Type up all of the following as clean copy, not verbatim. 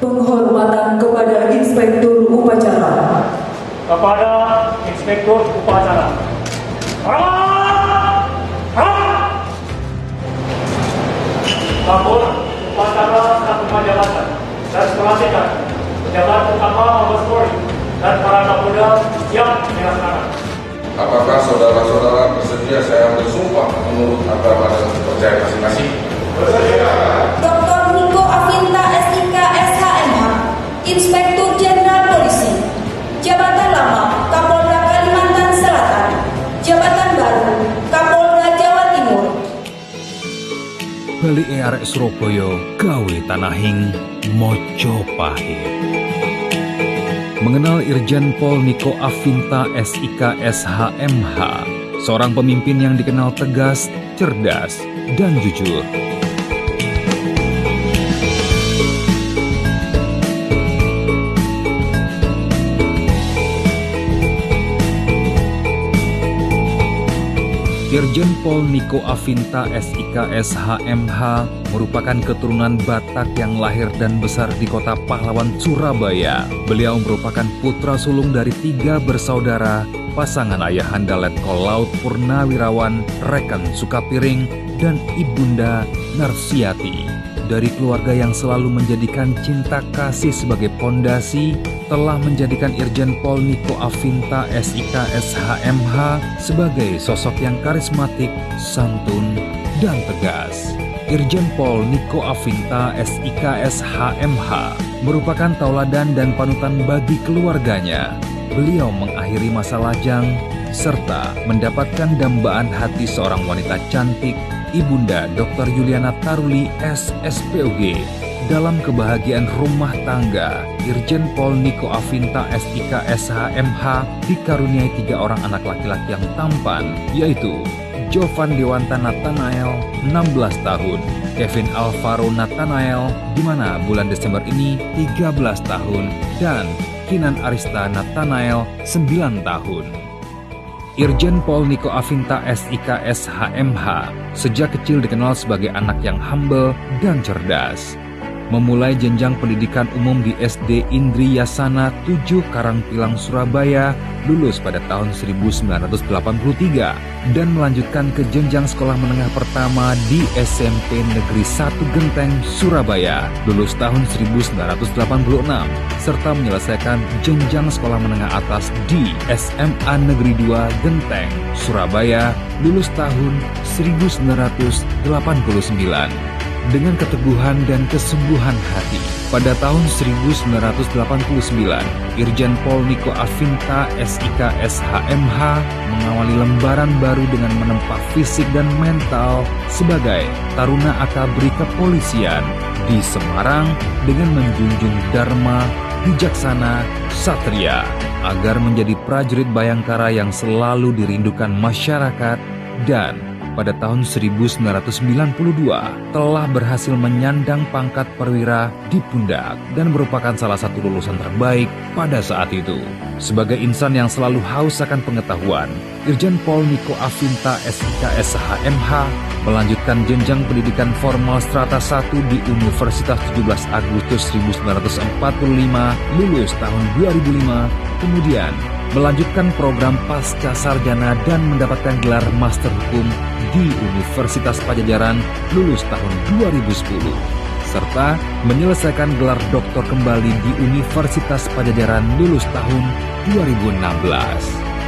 Penghormatan kepada Inspektur Upacara. Kepada Inspektur Upacara. Kabur upacara satuan jabatan dan pelantikan pejabat utama Mabes Polri dan para kapolda yang dilaksanakan. Apakah saudara-saudara bersedia saya bersumpah menurut agama dan kepercayaan masing-masing? Bersedia. Dr. Niko Afinta SIK SHMH, Inspektur Jenderal Polisi. Jabatan lama Kapolda Kalimantan Selatan. Jabatan baru Kapolda Jawa Timur. Bali arek Surabaya gawe tanahing Mojopahit. Mengenal Irjen Pol Niko Afinta SIK SHMH, seorang pemimpin yang dikenal tegas, cerdas, dan jujur. Irjen Pol Niko Afinta SIK SHMH merupakan keturunan Batak yang lahir dan besar di kota pahlawan Surabaya. Beliau merupakan putra sulung dari 3 bersaudara, pasangan ayahanda Letkol Laut Purnawirawan Rekan Sukapiring dan Ibunda Narsiati. Dari keluarga yang selalu menjadikan cinta kasih sebagai pondasi, telah menjadikan Irjen Pol Niko Afinta SIK SHMH sebagai sosok yang karismatik, santun, dan tegas. Irjen Pol Niko Afinta SIK SHMH merupakan tauladan dan panutan bagi keluarganya. Beliau mengakhiri masa lajang serta mendapatkan dambaan hati seorang wanita cantik, Ibunda Dr. Yuliana Taruli SSPOG. Dalam kebahagiaan rumah tangga, Irjen Pol Niko Afinta SIK SHMH dikaruniai 3 orang anak laki-laki yang tampan, yaitu Jovan Dewanta Nathanael, 16 tahun, Kevin Alvaro Nathanael, di mana bulan Desember ini 13 tahun, dan Kinan Arista Nathanael, 9 tahun. Irjen Pol Niko Afinta SIK SHMH sejak kecil dikenal sebagai anak yang humble dan cerdas. Memulai jenjang pendidikan umum di SD Indri Yasana 7 Karangpilang, Surabaya, lulus pada tahun 1983 dan melanjutkan ke jenjang sekolah menengah pertama di SMP Negeri 1 Genteng, Surabaya, lulus tahun 1986, serta menyelesaikan jenjang sekolah menengah atas di SMA Negeri 2 Genteng, Surabaya, lulus tahun 1989. Dengan keteguhan dan kesungguhan hati, pada tahun 1989, Irjen Pol Niko Afinta SIK SHMH mengawali lembaran baru dengan menempa fisik dan mental sebagai Taruna Akabri Kepolisian di Semarang dengan menjunjung dharma, bijaksana, satria, agar menjadi prajurit Bayangkara yang selalu dirindukan masyarakat, dan pada tahun 1992 telah berhasil menyandang pangkat perwira di pundak dan merupakan salah satu lulusan terbaik pada saat itu. Sebagai insan yang selalu haus akan pengetahuan, Irjen Pol Niko Afinta SIK SHMH melanjutkan jenjang pendidikan formal strata 1 di Universitas 17 Agustus 1945, lulus tahun 2005, kemudian melanjutkan program pasca sarjana dan mendapatkan gelar Master Hukum di Universitas Padjadjaran lulus tahun 2010, serta menyelesaikan gelar doktor kembali di Universitas Padjadjaran lulus tahun 2016.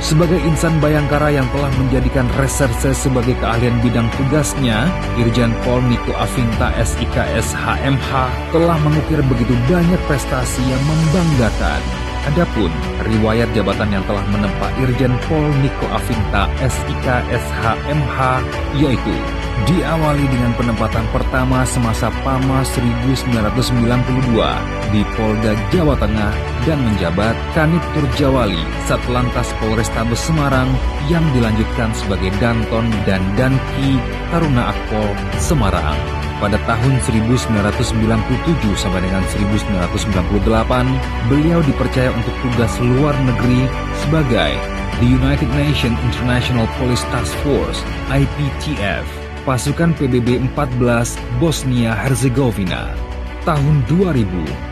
Sebagai insan Bayangkara yang telah menjadikan reserse sebagai keahlian bidang tugasnya, Irjen Pol Niko Afinta SIK SHMH telah mengukir begitu banyak prestasi yang membanggakan. Adapun riwayat jabatan yang telah menempa Irjen Pol Niko Afinta SIK SHMH yaitu diawali dengan penempatan pertama semasa PAMA 1992 di Polda Jawa Tengah dan menjabat Kanit Turjawali Satlantas Polrestabes Semarang yang dilanjutkan sebagai Danton dan Danki Taruna Akpol Semarang. Pada tahun 1997 sampai dengan 1998, beliau dipercaya untuk tugas luar negeri sebagai The United Nations International Police Task Force (IPTF), pasukan PBB 14 Bosnia Herzegovina. tahun 2000,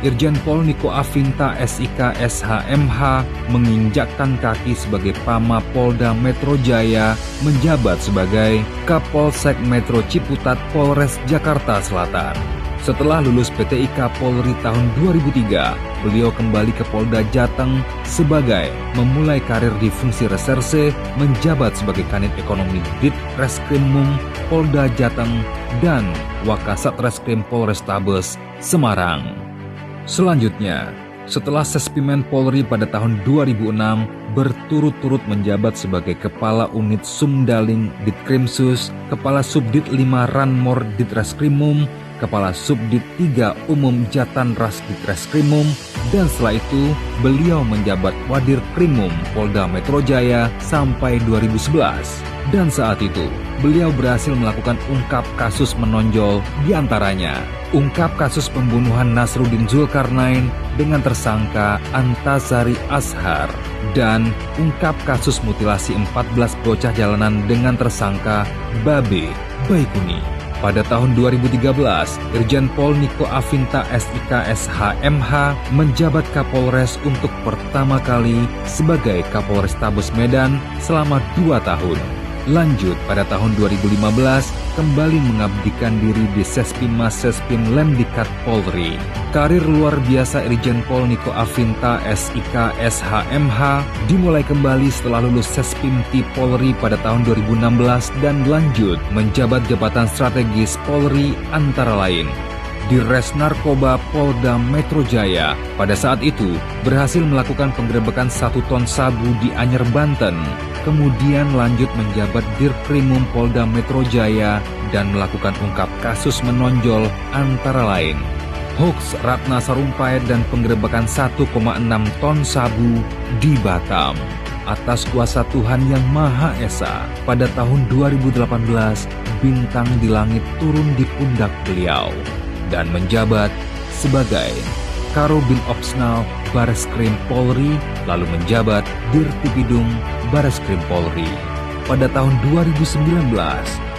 Irjen Pol Niko Afinta SIK SHMH menginjakkan kaki sebagai Pama Polda Metro Jaya, menjabat sebagai Kapolsek Metro Ciputat Polres Jakarta Selatan. Setelah lulus PTIK Polri tahun 2003, beliau kembali ke Polda Jateng sebagai memulai karir di fungsi reserse, menjabat sebagai Kanit Ekonomi Ditreskrimum Polda Jateng dan Wakasatreskrim Polrestabes Semarang. Selanjutnya, setelah Sespimen Polri pada tahun 2006, berturut-turut menjabat sebagai Kepala Unit Sumdaling Ditkrimsus, Kepala Subdit 5 Ranmor Ditreskrimum, Kepala Subdit 3 Umum Jatanras Ditreskrimum, dan setelah itu beliau menjabat Wadir Krimum Polda Metro Jaya sampai 2011. Dan saat itu beliau berhasil melakukan ungkap kasus menonjol, diantaranya ungkap kasus pembunuhan Nasruddin Zulkarnain dengan tersangka Antasari Ashar dan ungkap kasus mutilasi 14 bocah jalanan dengan tersangka Babe Baikuni. Pada tahun 2013, Irjen Pol Niko Afinta SIK SHMH menjabat Kapolres untuk pertama kali sebagai Kapolrestabes Medan selama 2 tahun. Lanjut pada tahun 2015, kembali mengabdikan diri di Sespinmas Sespin Lemdikat Polri. Karir luar biasa Irjen Pol Niko Afinta SIK SHMH dimulai kembali setelah lulus Sespimti Polri pada tahun 2016 dan lanjut menjabat jabatan strategis Polri antara lain di Res Narkoba Polda Metro Jaya. Pada saat itu berhasil melakukan penggerebekan 1 ton sabu di Anyer, Banten. Kemudian lanjut menjabat Dirkrimum Polda Metro Jaya dan melakukan ungkap kasus menonjol antara lain hoaks Ratna Sarumpait dan penggerebekan 1,6 ton sabu di Batam. Atas kuasa Tuhan Yang Maha Esa, pada tahun 2018 bintang di langit turun di pundak beliau dan menjabat sebagai Karobin Opsnal Bareskrim Polri, lalu menjabat Dirtipidum Bareskrim Polri. Pada tahun 2019,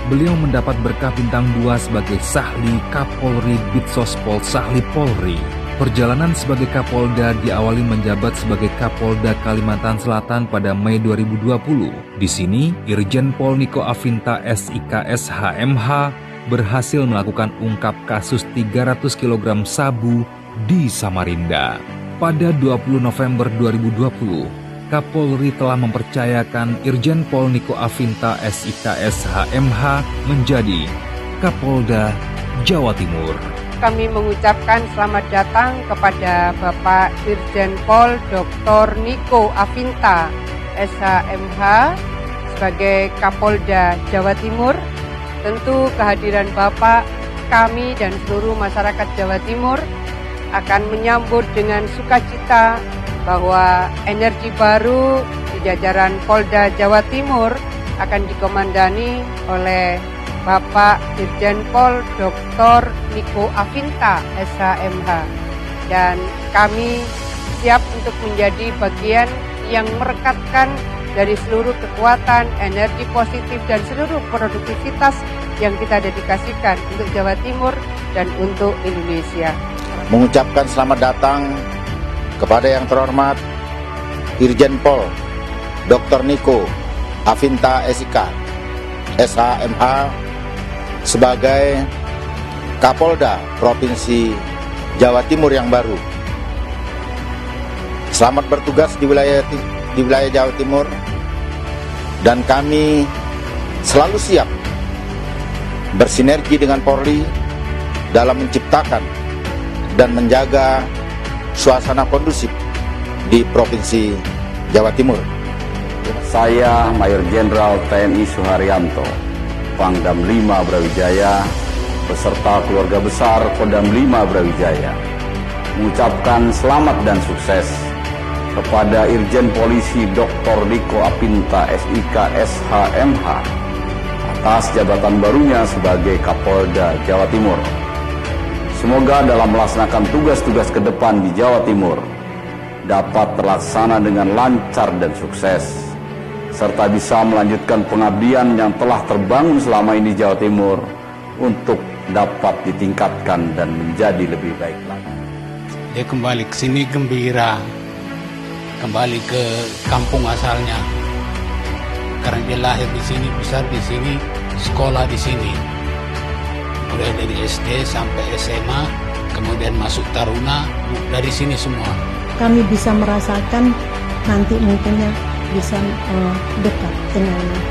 beliau mendapat berkah bintang 2 sebagai Sahli Kapolri Bitsospol Sahli Polri. Perjalanan sebagai Kapolda diawali menjabat sebagai Kapolda Kalimantan Selatan pada Mei 2020. Di sini, Irjen Pol Niko Afinta SIK SHMH berhasil melakukan ungkap kasus 300 kg sabu di Samarinda. Pada 20 November 2020, Kapolri telah mempercayakan Irjen Pol Niko Afinta SIK SHMH menjadi Kapolda Jawa Timur. Kami mengucapkan selamat datang kepada Bapak Irjen Pol Dr. Niko Afinta SHMH sebagai Kapolda Jawa Timur. Tentu kehadiran Bapak, kami dan seluruh masyarakat Jawa Timur akan menyambut dengan sukacita bahwa energi baru di jajaran Polda Jawa Timur akan dikomandani oleh Bapak Irjen Pol Dr. Niko Afinta SHMH, dan kami siap untuk menjadi bagian yang merekatkan dari seluruh kekuatan, energi positif dan seluruh produktivitas yang kita dedikasikan untuk Jawa Timur dan untuk Indonesia. Mengucapkan selamat datang kepada yang terhormat Irjen Pol Dr. Niko Afinta SIK SHMH sebagai Kapolda Provinsi Jawa Timur yang baru. Selamat bertugas di wilayah Jawa Timur, dan kami selalu siap bersinergi dengan Polri dalam menciptakan dan menjaga suasana kondusif di Provinsi Jawa Timur. Saya Mayor Jenderal TNI Suharyanto, Pangdam 5 Brawijaya, beserta keluarga besar Kodam 5 Brawijaya, mengucapkan selamat dan sukses kepada Irjen Polisi Dr. Niko Afinta SIK SHMH atas jabatan barunya sebagai Kapolda Jawa Timur. Semoga dalam melaksanakan tugas-tugas ke depan di Jawa Timur dapat terlaksana dengan lancar dan sukses, serta bisa melanjutkan pengabdian yang telah terbangun selama ini di Jawa Timur untuk dapat ditingkatkan dan menjadi lebih baik lagi. Dia kembali ke sini gembira, kembali ke kampung asalnya. Karena dia lahir di sini, besar di sini, sekolah di sini. Mulai dari SD sampai SMA, kemudian masuk Taruna, dari sini semua. Kami bisa merasakan nanti mungkinnya bisa dekat dengannya.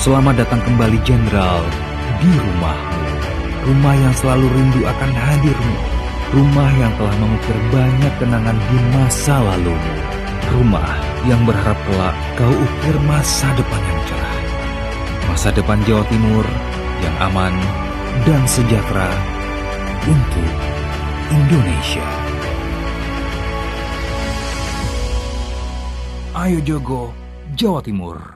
Selamat datang kembali Jenderal di rumahmu. Rumah yang selalu rindu akan hadirmu. Rumah yang telah mengukir banyak kenangan di masa lalumu. Rumah yang berharap kelak kau ukir masa depan yang cerah. Masa depan Jawa Timur yang aman dan sejahtera untuk Indonesia. Ayo Jogo, Jawa Timur.